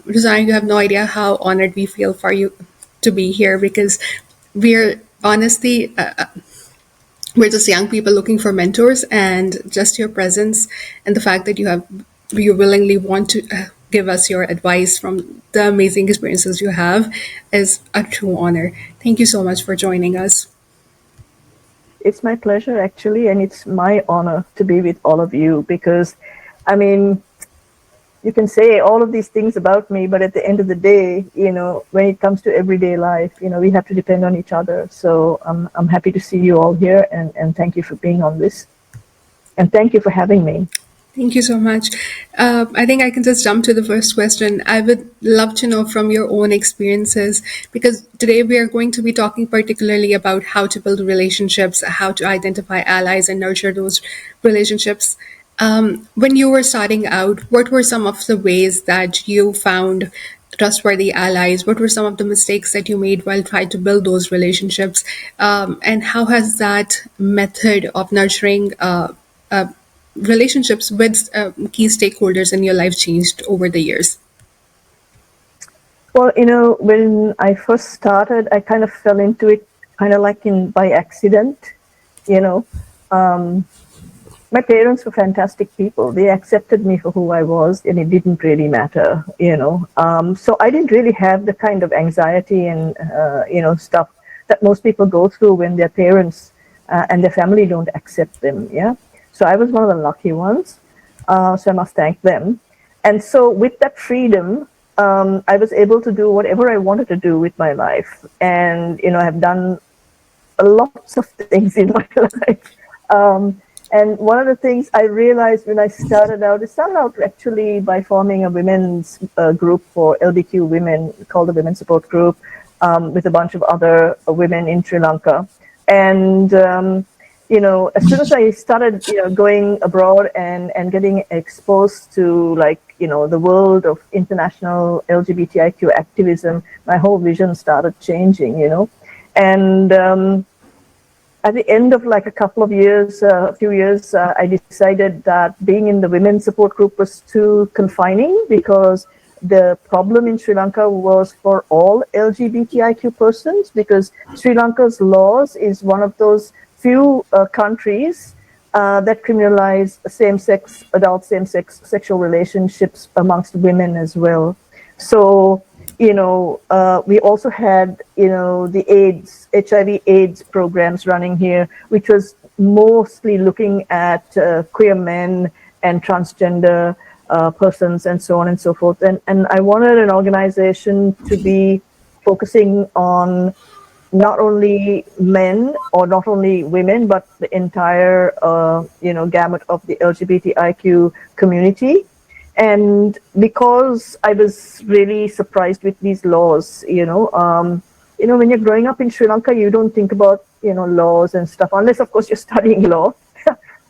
Rosanna, you have no idea how honored we feel for you to be here, because we're honestly, we're just young people looking for mentors, and just your presence and the fact that you willingly want to give us your advice from the amazing experiences you have is a true honor. Thank you so much for joining us. It's my pleasure, actually, and it's my honor to be with all of you because, I mean, you can say all of these things about me, but at the end of the day, when it comes to everyday life, we have to depend on each other. So I'm happy to see you all here, and thank you for being on this. And thank you for having me. Thank you so much. I think I can just jump to the first question. I would love to know from your own experiences, because today we are going to be talking particularly about how to build relationships, how to identify allies and nurture those relationships. When you were starting out, what were some of the ways that you found trustworthy allies? What were some of the mistakes that you made while trying to build those relationships? And how has that method of nurturing uh, relationships with key stakeholders in your life changed over the years? Well, when I first started, I kind of fell into it kind of like by accident, you know. Um, my parents were fantastic people. They accepted me for who I was, and it didn't really matter. So I didn't really have the kind of anxiety and, stuff that most people go through when their parents and their family don't accept them, yeah. So I was one of the lucky ones, so I must thank them. And so with that freedom, I was able to do whatever I wanted to do with my life. And, I've done lots of things in my life. And one of the things I realized when I started out actually by forming a women's group for LGBTQ women called the Women's Support Group, with a bunch of other women in Sri Lanka. And, as soon as I started, going abroad and getting exposed to the world of international LGBTIQ activism, my whole vision started changing. And at the end of a few years, I decided that being in the women's support group was too confining, because the problem in Sri Lanka was for all LGBTIQ persons, because Sri Lanka's laws is one of those few countries that criminalize adult same-sex sexual relationships amongst women as well. So, we also had, the HIV/AIDS programs running here, which was mostly looking at queer men and transgender persons and so on and so forth. And I wanted an organization to be focusing on not only men or not only women, but the entire, gamut of the LGBTIQ community. And because I was really surprised with these laws, when you're growing up in Sri Lanka, you don't think about, laws and stuff, unless, of course, you're studying law.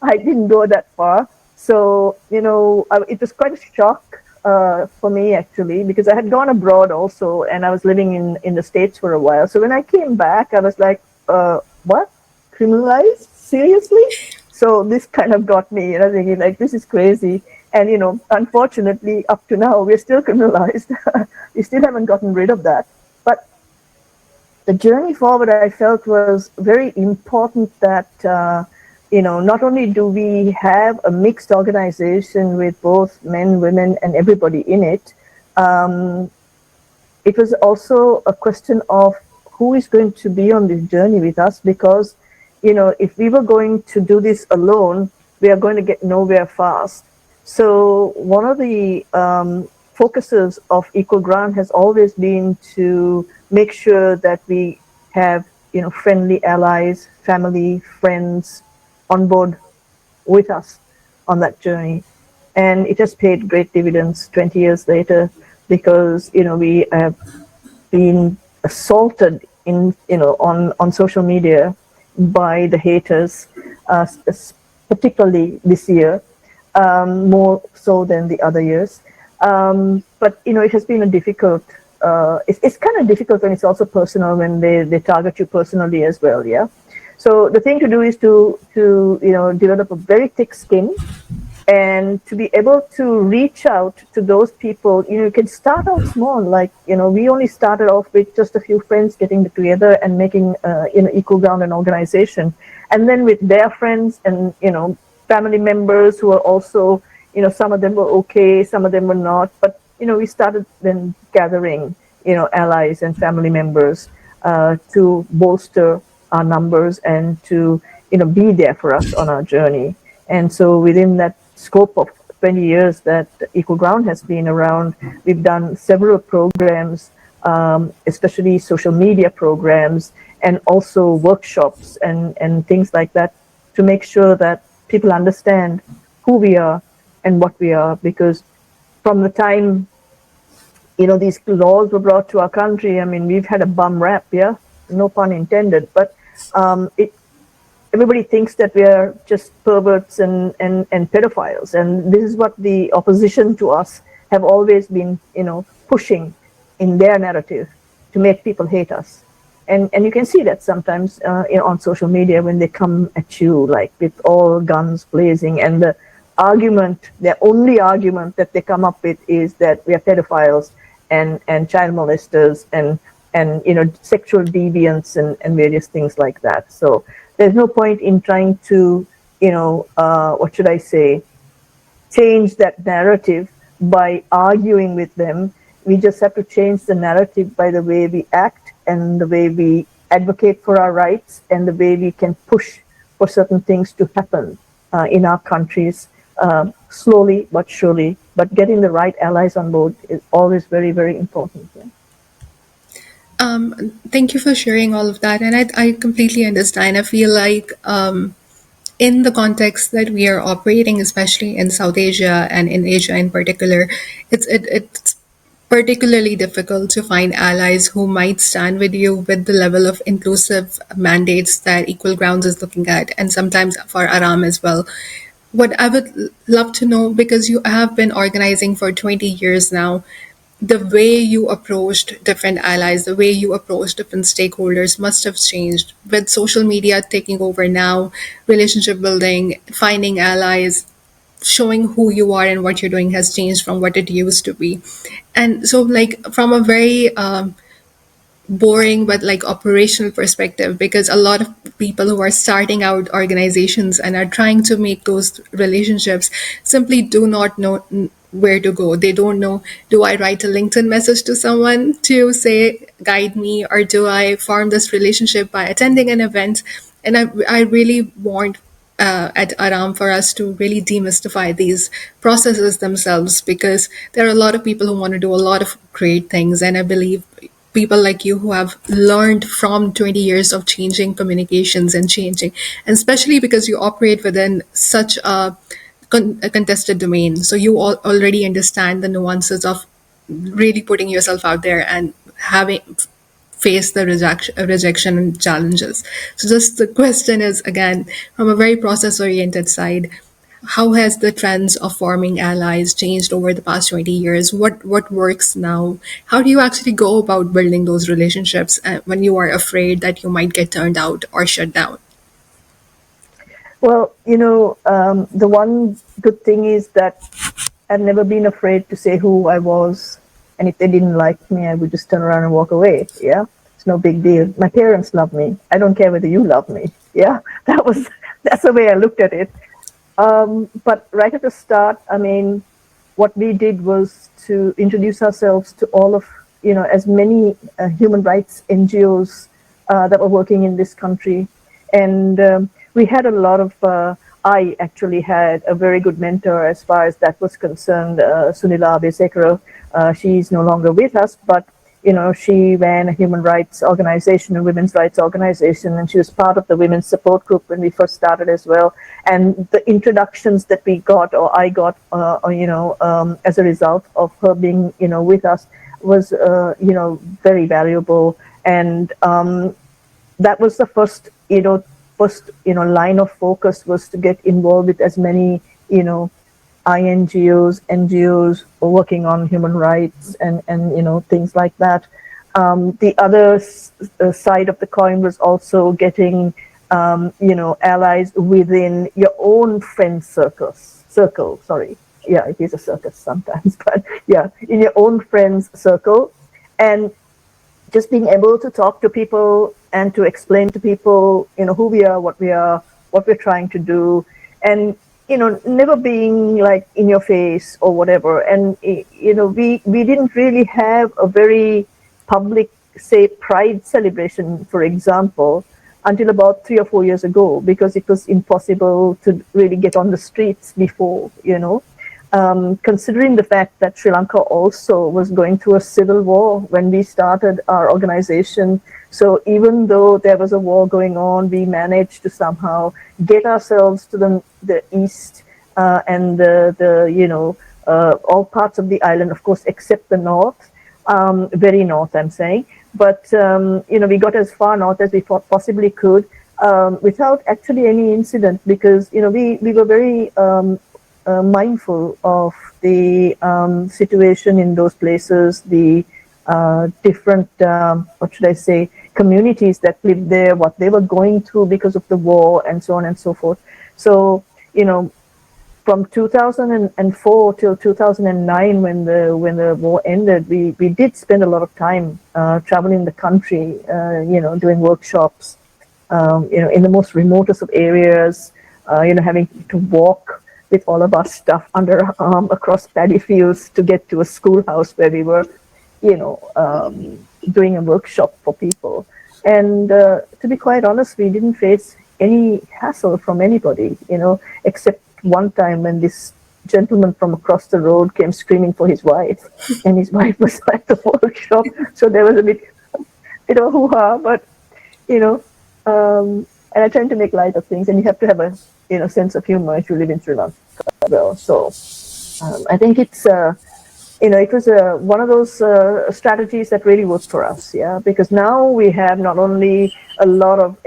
I didn't go that far. So, it was quite a shock for me, actually, because I had gone abroad also, and I was living in the States for a while. So when I came back, I was like, what? Criminalized? Seriously? So this kind of got me, thinking like, this is crazy. And, unfortunately, up to now, we're still criminalized. We still haven't gotten rid of that. But the journey forward, I felt, was very important that, not only do we have a mixed organization with both men, women, and everybody in it, it was also a question of who is going to be on this journey with us, because, if we were going to do this alone, we are going to get nowhere fast. So one of the focuses of Equal Grant has always been to make sure that we have, friendly allies, family, friends on board with us on that journey. And it has paid great dividends 20 years later, because, we have been assaulted on social media by the haters, particularly this year. More so than the other years. But, it has been a difficult, it's kind of difficult when it's also personal, when they target you personally as well, yeah? So the thing to do is to develop a very thick skin And to be able to reach out to those people, you can start out small. Like, we only started off with just a few friends getting together and making, Equal Ground an organization. And then with their friends and, family members who are also, some of them were okay, some of them were not. But, we started then gathering, allies and family members to bolster our numbers and to, be there for us on our journey. And so within that scope of 20 years that Equal Ground has been around, we've done several programs, especially social media programs, and also workshops and things like that, to make sure that people understand who we are and what we are. Because from the time, these laws were brought to our country, I mean, we've had a bum rap, yeah, no pun intended, but everybody thinks that we are just perverts and pedophiles. And this is what the opposition to us have always been, pushing in their narrative to make people hate us. And you can see that sometimes on social media when they come at you like with all guns blazing, and their only argument that they come up with is that we are pedophiles and child molesters and sexual deviants and various things like that. So there's no point in trying to, what should I say, change that narrative by arguing with them. We just have to change the narrative by the way we act and the way we advocate for our rights and the way we can push for certain things to happen in our countries, slowly but surely. But getting the right allies on board is always very, very important. Yeah. Thank you for sharing all of that. And I completely understand. I feel like in the context that we are operating, especially in South Asia and in Asia in particular, it's particularly difficult to find allies who might stand with you with the level of inclusive mandates that Equal Grounds is looking at, and sometimes for Aaraam as well. What I would love to know, because you have been organizing for 20 years now, the way you approached different allies, the way you approached different stakeholders must have changed with social media taking over now, relationship building, finding allies, showing who you are and what you're doing has changed from what it used to be. And so, like, from a very boring but like operational perspective, because a lot of people who are starting out organizations and are trying to make those relationships simply do not know where to go. They don't know, do I write a LinkedIn message to someone to say guide me, or do I form this relationship by attending an event? And I really want at Aaraam for us to really demystify these processes themselves, because there are a lot of people who want to do a lot of great things, and I believe people like you who have learned from 20 years of changing communications and changing, and especially because you operate within such a contested domain, so you already understand the nuances of really putting yourself out there and having face the rejection and challenges. So just the question is, again, from a very process oriented side, how has the trends of forming allies changed over the past 20 years? What works now? How do you actually go about building those relationships when you are afraid that you might get turned out or shut down? Well, the one good thing is that I've never been afraid to say who I was. And if they didn't like me, I would just turn around and walk away. Yeah. It's no big deal. My parents love me. I don't care whether you love me. Yeah. That's the way I looked at it. But right at the start, I mean, what we did was to introduce ourselves to all of, as many human rights NGOs that were working in this country. And we had a lot of, I actually had a very good mentor as far as that was concerned, Sunila Abesekara. She's no longer with us, but she ran a human rights organization, a women's rights organization, and she was part of the women's support group when we first started as well. And the introductions that we got, or I got, as a result of her being, with us, was, very valuable. And that was the first line of focus, was to get involved with as many, INGOs, NGOs working on human rights and things like that. The other side of the coin was also getting, allies within your own friend circles. circle. Sorry, yeah, it is a circus sometimes, but yeah, in your own friends circle, and just being able to talk to people and to explain to people, who we are, what we're trying to do, and never being like in your face or whatever. And we didn't really have a very public, say, pride celebration, for example, until about 3 or 4 years ago, because it was impossible to really get on the streets before. Considering the fact that Sri Lanka also was going through a civil war when we started our organization. So even though there was a war going on, we managed to somehow get ourselves to the east and all parts of the island, of course, except the north, very north, I'm saying. But, we got as far north as we possibly could without actually any incident, because, we were very mindful of the situation in those places, the different, what should I say, communities that lived there, what they were going through because of the war, and so on and so forth. So, from 2004 till 2009, when the war ended, we did spend a lot of time traveling the country, doing workshops, in the most remotest of areas, having to walk with all of our stuff under our arm across paddy fields to get to a schoolhouse where we were, doing a workshop for people. And to be quite honest, we didn't face any hassle from anybody, except one time when this gentleman from across the road came screaming for his wife, and his wife was at the workshop. So there was a bit of hoo-ha, but, and I tend to make light of things, and you have to have a, sense of humor if you live in Sri Lanka as well. So I think it's, it was one of those strategies that really worked for us, yeah, because now we have not only a lot of,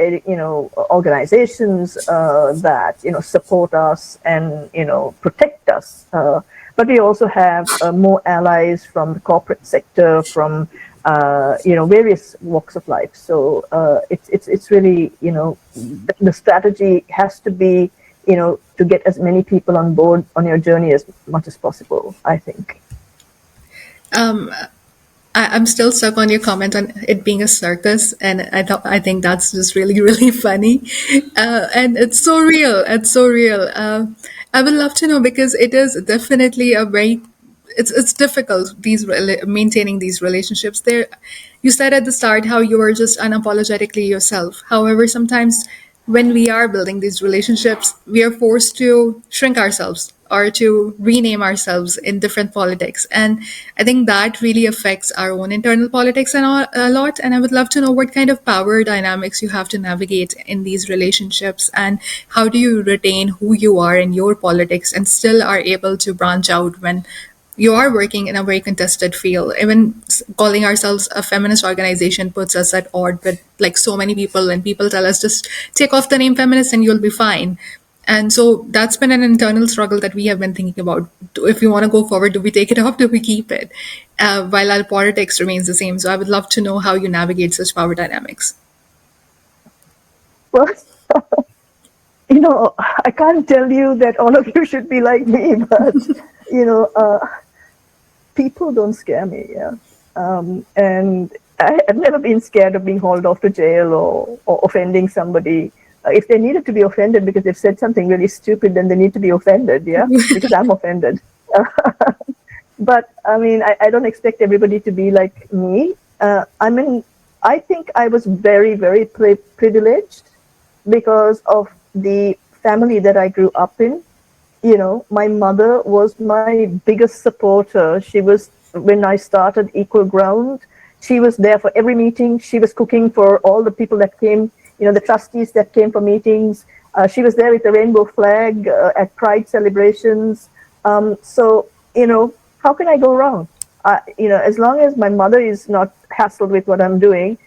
organizations that, support us and, protect us, but we also have more allies from the corporate sector, from, various walks of life. So it's really, the strategy has to be, to get as many people on board on your journey as much as possible, I think. I'm still stuck on your comment on it being a circus, and I think that's just really really funny, and it's so real. It's so real. I would love to know, because it is definitely a very it's difficult maintaining these relationships. There, you said at the start how you are just unapologetically yourself. However, sometimes when we are building these relationships, we are forced to shrink ourselves or to rename ourselves in different politics. And I think that really affects our own internal politics a lot. And I would love to know what kind of power dynamics you have to navigate in these relationships, and how do you retain who you are in your politics and still are able to branch out when you are working in a very contested field. Even calling ourselves a feminist organization puts us at odds with like so many people, and people tell us just take off the name feminist and you'll be fine. And so that's been an internal struggle that we have been thinking about. If we want to go forward, do we take it off? Do we keep it? While our politics remains the same. So I would love to know how you navigate such power dynamics. Well, I can't tell you that all of you should be like me, but, people don't scare me, yeah. And I've never been scared of being hauled off to jail or offending somebody. If they needed to be offended because they've said something really stupid, then they need to be offended, yeah, because I'm offended. But, I don't expect everybody to be like me. I think I was very, very privileged because of the family that I grew up in. My mother was my biggest supporter. She was, when I started Equal Ground, she was there for every meeting. She was cooking for all the people that came, the trustees that came for meetings. She was there with the rainbow flag at Pride celebrations. So, how can I go wrong? As long as my mother is not hassled with what I'm doing,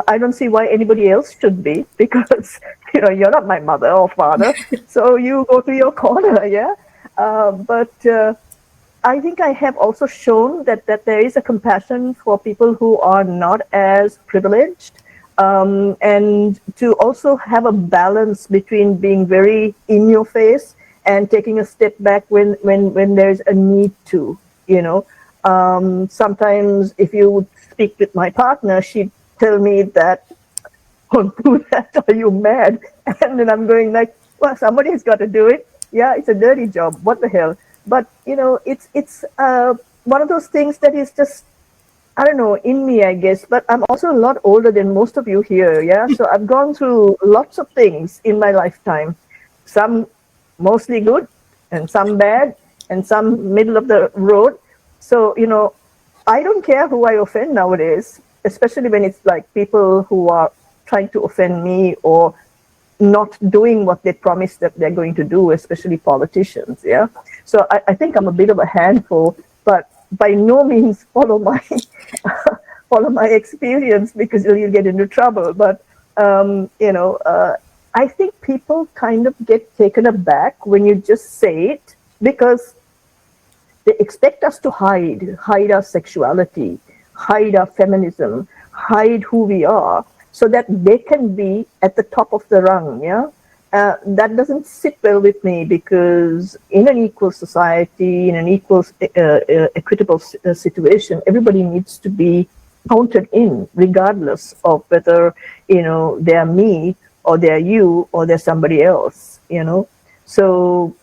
I don't see why anybody else should be, because, you're not my mother or father, so you go to your corner, yeah? But I think I have also shown that there is a compassion for people who are not as privileged, and to also have a balance between being very in your face and taking a step back when there's a need to, you know. Sometimes if you would speak with my partner, she'd tell me that, don't do that, are you mad? And then I'm going like, well, somebody's got to do it. Yeah, it's a dirty job. What the hell? But, you know, it's one of those things that is just, I don't know, in me, I guess, but I'm also a lot older than most of you here, yeah? So I've gone through lots of things in my lifetime, some mostly good, and some bad, and some middle of the road. So, you know, I don't care who I offend nowadays, especially when it's like people who are trying to offend me or not doing what they promised that they're going to do, especially politicians, yeah? So I think I'm a bit of a handful, but by no means follow my follow my experience, because you'll get into trouble. But you know, I think people kind of get taken aback when you just say it, because they expect us to hide our sexuality, hide our feminism, hide who we are, so that they can be at the top of the rung, yeah? That doesn't sit well with me, because in an equal society, in an equal, equitable situation, everybody needs to be counted in, regardless of whether, you know, they're me or they're you or they're somebody else, you know. So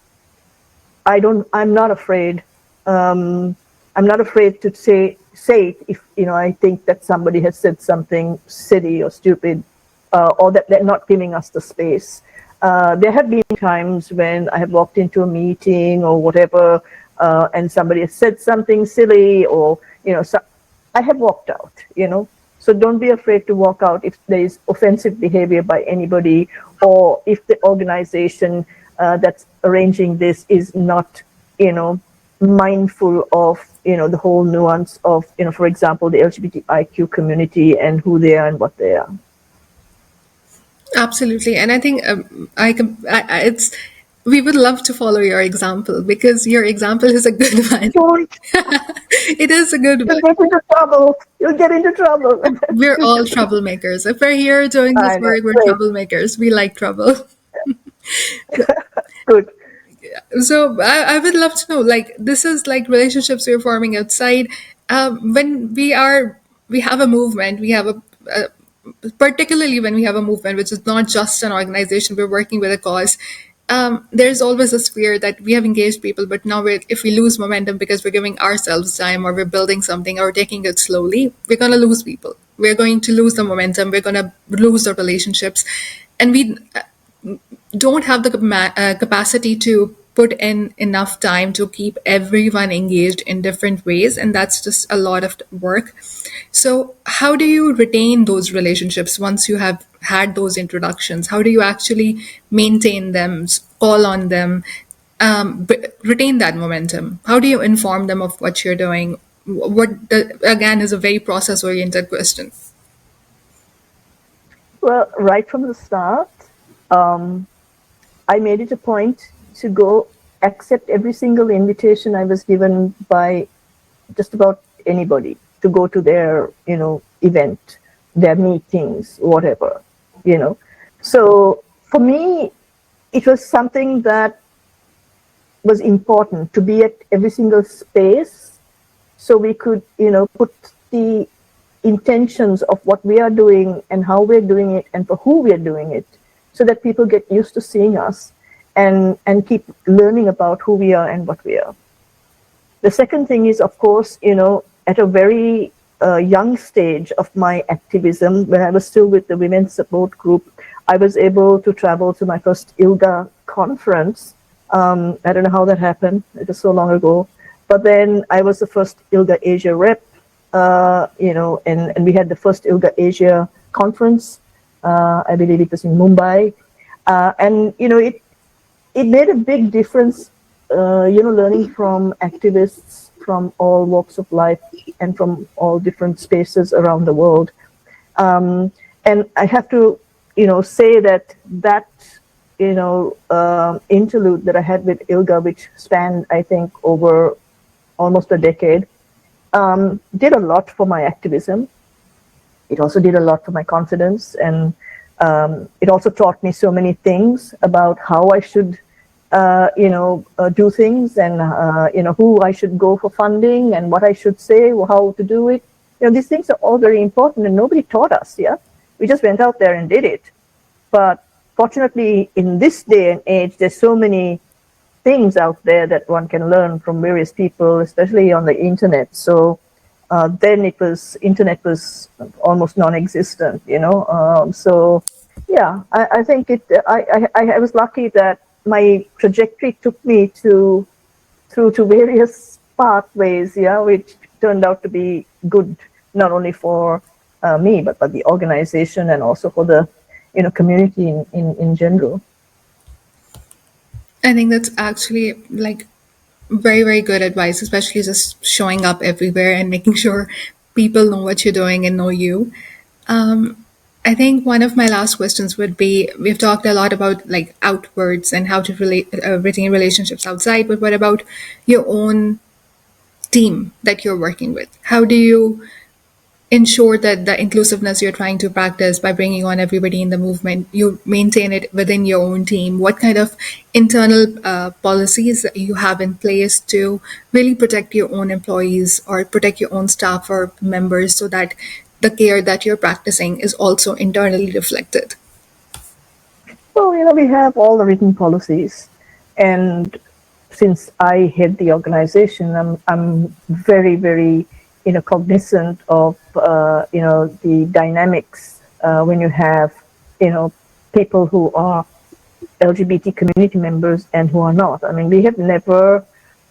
I'm not afraid. I'm not afraid to say it if, you know, I think that somebody has said something silly or stupid, or that they're not giving us the space. There have been times when I have walked into a meeting or whatever, and somebody has said something silly, or, you know, so I have walked out, you know. So don't be afraid to walk out if there is offensive behavior by anybody, or if the organization that's arranging this is not, you know, mindful of, you know, the whole nuance of, you know, for example, the LGBTIQ community and who they are and what they are. Absolutely, and I think it's we would love to follow your example, because your example is a good one. Don't, It is a good you'll one. get into trouble. You'll get into trouble. We're all troublemakers. If we're here doing this I know. work, we're Great. troublemakers. We like trouble. Good. So I would love to know, like, this is like relationships we're forming outside. When we have a movement, we have a particularly when we have a movement which is not just an organization, we're working with a cause. There's always this fear that we have engaged people, but now if we lose momentum because we're giving ourselves time, or we're building something, or taking it slowly, we're going to lose people. We're going to lose the momentum. We're going to lose the relationships, and we don't have the capacity to put in enough time to keep everyone engaged in different ways, and that's just a lot of work. So how do you retain those relationships once you have had those introductions? How do you actually maintain them, call on them, retain that momentum? How do you inform them of what you're doing? Again, is a very process oriented question. Well, right from the start, I made it a point to go accept every single invitation I was given by just about anybody to go to their, you know, event, their meetings, whatever, you know. So for me, it was something that was important to be at every single space, so we could, you know, put the intentions of what we are doing and how we're doing it and for who we're doing it, so that people get used to seeing us and keep learning about who we are and what we are. The second thing is, of course, you know, at a very young stage of my activism, when I was still with the Women's Support Group, I was able to travel to my first ILGA conference. I don't know how that happened. It was so long ago. But then I was the first ILGA Asia rep, you know, and we had the first ILGA Asia conference. I believe it was in Mumbai. And, you know, it made a big difference, you know, learning from activists from all walks of life and from all different spaces around the world. And I have to, you know, say that you know, interlude that I had with ILGA, which spanned, I think, over almost a decade, did a lot for my activism. It also did a lot for my confidence, and it also taught me so many things about how I should do things, and who I should go for funding and what I should say, how to do it. These things are all very important, and nobody taught us. Yeah, we just went out there and did it. But fortunately, in this day and age, there's so many things out there that one can learn from various people, especially on the internet. So then internet was almost non-existent. So yeah, I think I was lucky that my trajectory took me through to various pathways, yeah, which turned out to be good, not only for me, but the organization, and also for the community in general. I think that's actually like very, very good advice, especially just showing up everywhere and making sure people know what you're doing and know you. I think one of my last questions would be, we've talked a lot about like outwards and how to retain relationships outside, but what about your own team that you're working with? How do you ensure that the inclusiveness you're trying to practice by bringing on everybody in the movement, you maintain it within your own team? What kind of internal policies that you have in place to really protect your own employees or protect your own staff or members so that the care that you're practicing is also internally reflected? Well, we have all the written policies, and since I head the organization, I'm very, very cognizant of the dynamics when you have people who are LGBT community members and who are not. I mean, we have never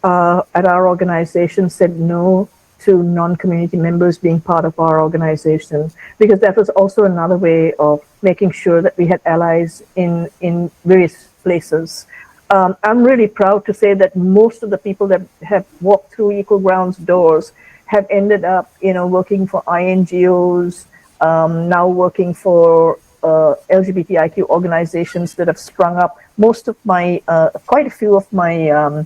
at our organization said no to non-community members being part of our organization, because that was also another way of making sure that we had allies in various places. I'm really proud to say that most of the people that have walked through Equal Ground's doors have ended up, working for INGOs, now working for LGBTIQ organizations that have sprung up. Most of my, quite a few of my,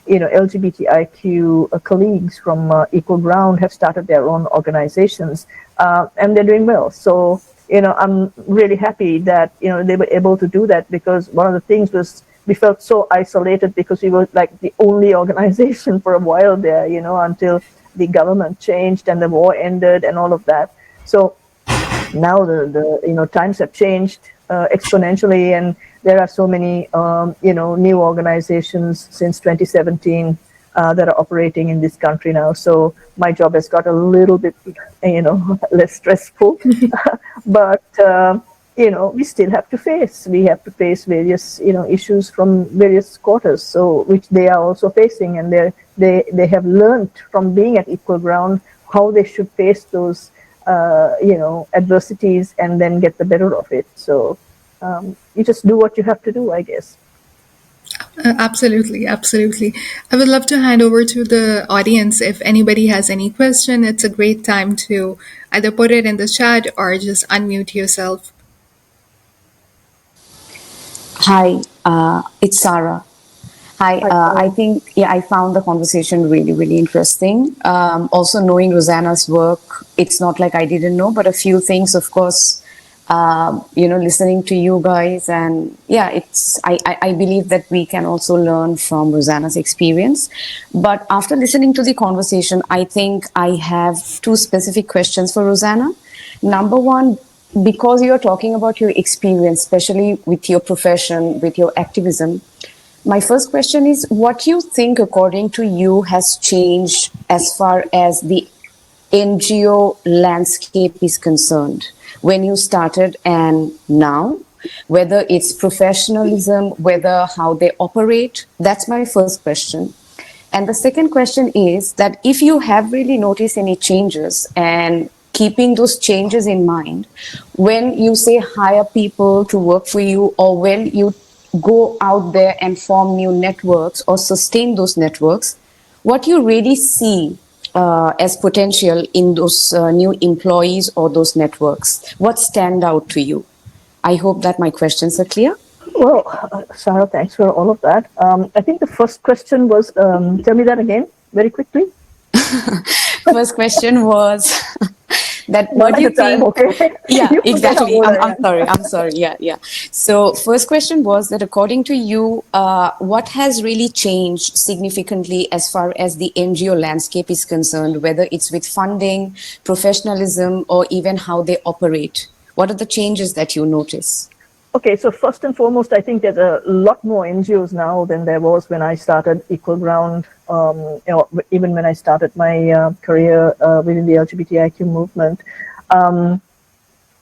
LGBTIQ colleagues from Equal Ground have started their own organizations, and they're doing well. So, I'm really happy that, they were able to do that, because one of the things was we felt so isolated because we were like the only organization for a while there, until the government changed and the war ended and all of that. So now the times have changed exponentially, and there are so many new organizations since 2017 that are operating in this country now. So my job has got a little bit less stressful, but we still have to face various issues from various quarters, so which they are also facing, and they have learned from being at Equal Ground how they should face those adversities and then get the better of it. So you just do what you have to do, I guess. Absolutely, absolutely. I would love to hand over to the audience. If anybody has any question, it's a great time to either put it in the chat or just unmute yourself. Hi, it's Sarah. Hi, I think, I found the conversation really, really interesting. Also, knowing Rosanna's work, it's not like I didn't know, but a few things, of course, listening to you guys. And I believe that we can also learn from Rosanna's experience. But after listening to the conversation, I think I have two specific questions for Rosanna. Number one, because you're talking about your experience, especially with your profession, with your activism, my first question is, what you think, according to you, has changed as far as the NGO landscape is concerned when you started and now? Whether it's professionalism, whether how they operate? That's my first question. And the second question is that if you have really noticed any changes, and keeping those changes in mind, when you say hire people to work for you, or when you go out there and form new networks or sustain those networks, what you really see as potential in those new employees or those networks, what stand out to you? I hope that my questions are clear. Well, Sarah, thanks for all of that. I think the first question was, tell me that again very quickly. First question was that One what do at you a time, think? okay? Yeah, You forget how exactly. old I'm, I I'm am. sorry. I'm sorry. Yeah, yeah. So first question was that according to you, what has really changed significantly as far as the NGO landscape is concerned, whether it's with funding, professionalism, or even how they operate? What are the changes that you notice? Okay, so first and foremost, I think there's a lot more NGOs now than there was when I started Equal Ground, even when I started my career within the LGBTIQ movement. Um,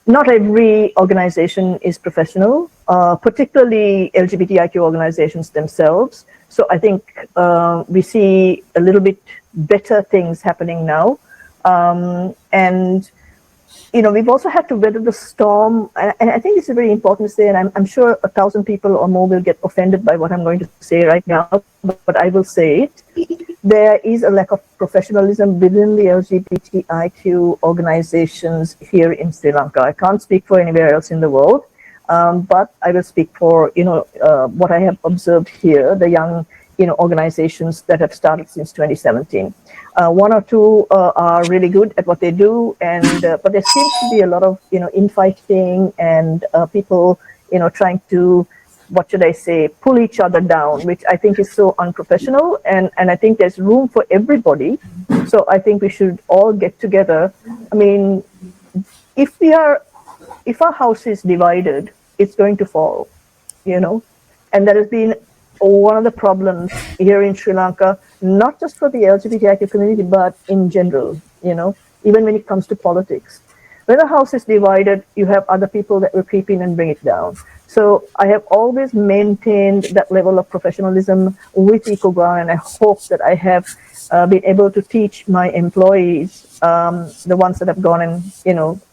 Not every organization is professional, particularly LGBTIQ organizations themselves. So I think we see a little bit better things happening now. And we've also had to weather the storm. And I think this is very important to say, and I'm sure 1,000 people or more will get offended by what I'm going to say right now, but I will say it. There is a lack of professionalism within the LGBTIQ organizations here in Sri Lanka. I can't speak for anywhere else in the world, but I will speak for, what I have observed here, the young, organizations that have started since 2017. One or two are really good at what they do, and but there seems to be a lot of infighting and people trying to, what should I say, pull each other down, which I think is so unprofessional, and I think there's room for everybody. So I think we should all get together. I mean, if our house is divided, it's going to fall, and that has been one of the problems here in Sri Lanka, not just for the LGBTIQ community, but in general, even when it comes to politics. When a house is divided, you have other people that will creep in and bring it down. So I have always maintained that level of professionalism with EcoGround, and I hope that I have been able to teach my employees, the ones that have gone and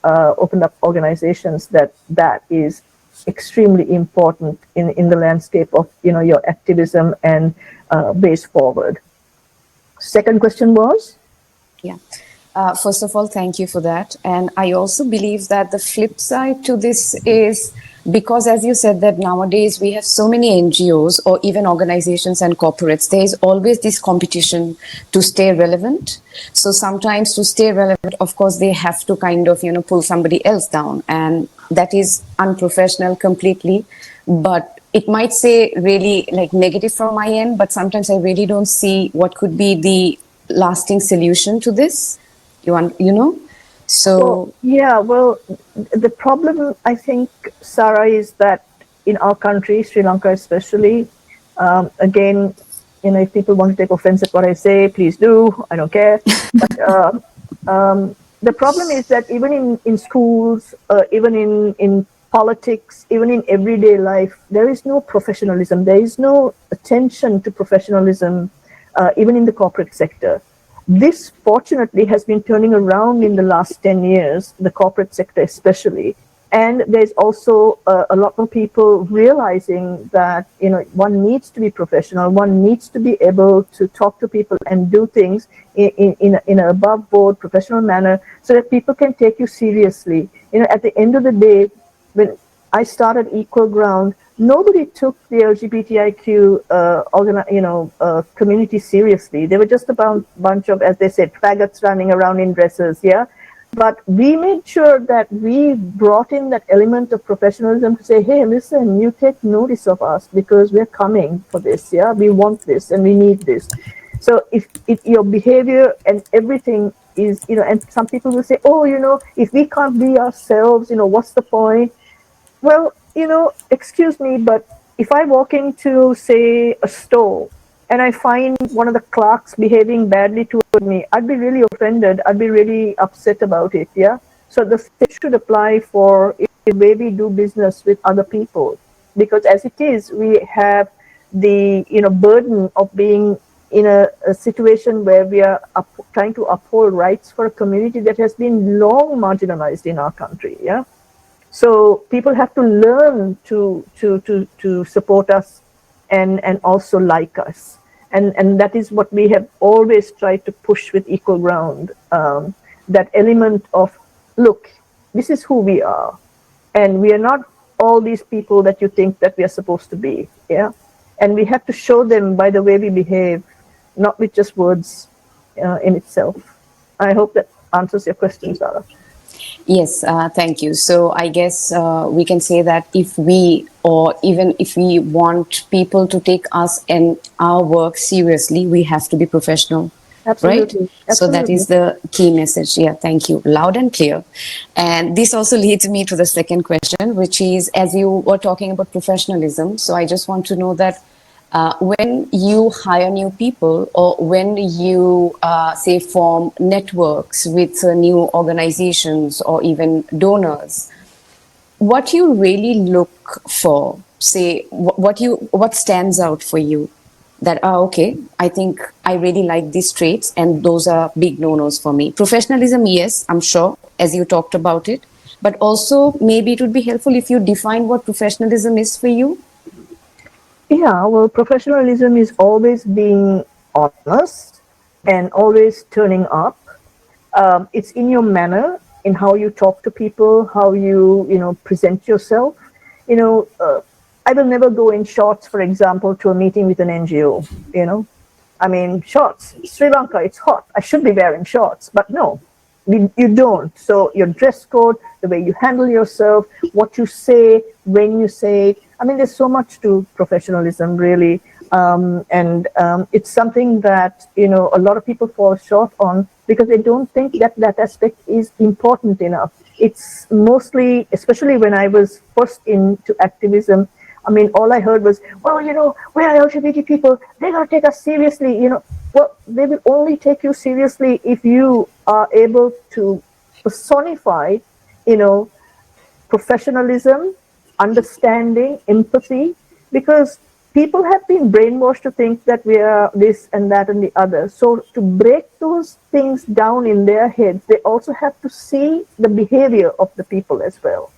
opened up organizations, that is extremely important in the landscape of your activism and base forward. Second question was? Yeah. First of all, thank you for that. And I also believe that the flip side to this is because, as you said, that nowadays we have so many NGOs or even organizations and corporates, there is always this competition to stay relevant. So sometimes to stay relevant, of course, they have to kind of, pull somebody else down. And that is unprofessional completely. But it might say really like negative from my end, but sometimes I really don't see what could be the lasting solution to this. So Well, the problem, I think, Sarah, is that in our country, Sri Lanka especially, again, if people want to take offense at what I say, please do. I don't care. But the problem is that even in schools, even in politics, even in everyday life, there is no professionalism. There is no attention to professionalism, even in the corporate sector. This, fortunately, has been turning around in the last 10 years, the corporate sector especially. And there's also a lot more people realizing that, one needs to be professional, one needs to be able to talk to people and do things in an above board professional manner so that people can take you seriously. At the end of the day, when I started Equal Ground, nobody took the LGBTIQ community seriously. They were just a bunch of, as they said, faggots running around in dresses, yeah? But we made sure that we brought in that element of professionalism to say, hey, listen, you take notice of us because we're coming for this, yeah? We want this and we need this. So if your behavior and everything is, and some people will say, oh, if we can't be ourselves, what's the point? Well, excuse me, but if I walk into, say, a store and I find one of the clerks behaving badly toward me, I'd be really offended. I'd be really upset about it, yeah? So the same should apply for the way we do business with other people. Because as it is, we have the, burden of being in a situation where we are trying to uphold rights for a community that has been long marginalized in our country, yeah? So people have to learn to support us and also like us. And that is what we have always tried to push with Equal Ground, that element of, look, this is who we are. And we are not all these people that you think that we are supposed to be. Yeah. And we have to show them by the way we behave, not with just words in itself. I hope that answers your question, Sarah. Yes, thank you. So I guess we can say that if we, or even if we want people to take us and our work seriously, we have to be professional, right? Absolutely, So that absolutely. is the key message. Yeah, thank you. Loud and clear. And this also leads me to the second question, which is, as you were talking about professionalism, so I just want to know that when you hire new people, or when you say form networks with new organizations or even donors, what you really look for, say what stands out for you, that okay, I think I really like these traits and those are big no-nos for me. Professionalism, yes, I'm sure, as you talked about it, but also maybe it would be helpful if you define what professionalism is for you. Yeah, well, professionalism is always being honest and always turning up. It's in your manner, in how you talk to people, how you present yourself. You know, I will never go in shorts, for example, to a meeting with an NGO. I mean, shorts. Sri Lanka, it's hot. I should be wearing shorts, but no, you don't. So your dress code, the way you handle yourself, what you say, when you say it. I mean, there's so much to professionalism, really, and it's something that a lot of people fall short on because they don't think that that aspect is important enough. It's mostly, especially when I was first into activism, I mean, all I heard was, well, we're LGBT people. They're going to take us seriously. Well, they will only take you seriously if you are able to personify, you know, professionalism, understanding, empathy, because people have been brainwashed to think that we are this and that and the other. So to break those things down in their heads, they also have to see the behavior of the people as well.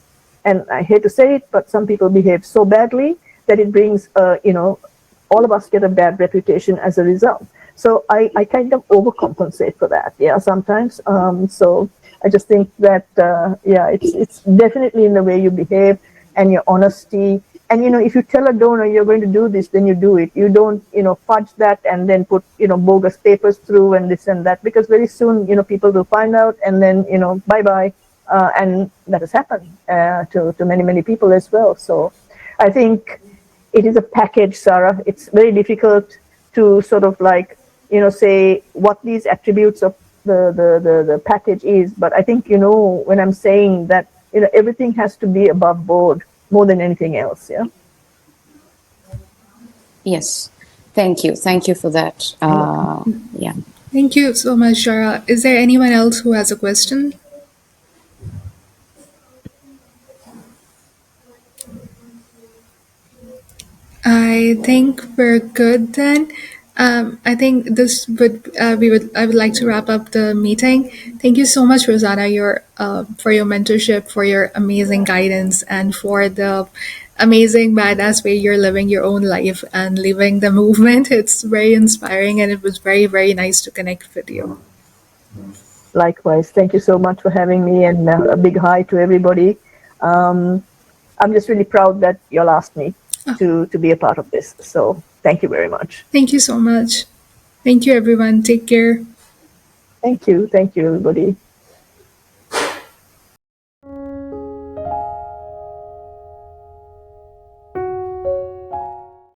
And I hate to say it, but some people behave so badly that it brings, all of us get a bad reputation as a result. So I kind of overcompensate for that, yeah, sometimes. So I just think that, yeah, it's definitely in the way you behave and your honesty. And, if you tell a donor you're going to do this, then you do it. You don't, fudge that and then put, bogus papers through and this and that, because very soon, people will find out and then, bye-bye. And that has happened to many, many people as well. So I think it is a package, Sarah. It's very difficult to sort of like, say what these attributes of the package is. But I think, when I'm saying that, everything has to be above board more than anything else. Yeah. Yes, thank you for that. Yeah. Thank you so much, Shara. Is there anyone else who has a question? I think we're good then. I think this would I would like to wrap up the meeting. Thank you so much, Rosanna, for your mentorship, for your amazing guidance, and for the amazing badass way you're living your own life and living the movement. It's very inspiring, and it was very very nice to connect with you. Likewise. Thank you so much for having me, and a big hi to everybody. Um, I'm just really proud that y'all asked me to be a part of this. So thank you very much. Thank you so much. Thank you, everyone. Take care. Thank you. Thank you, everybody.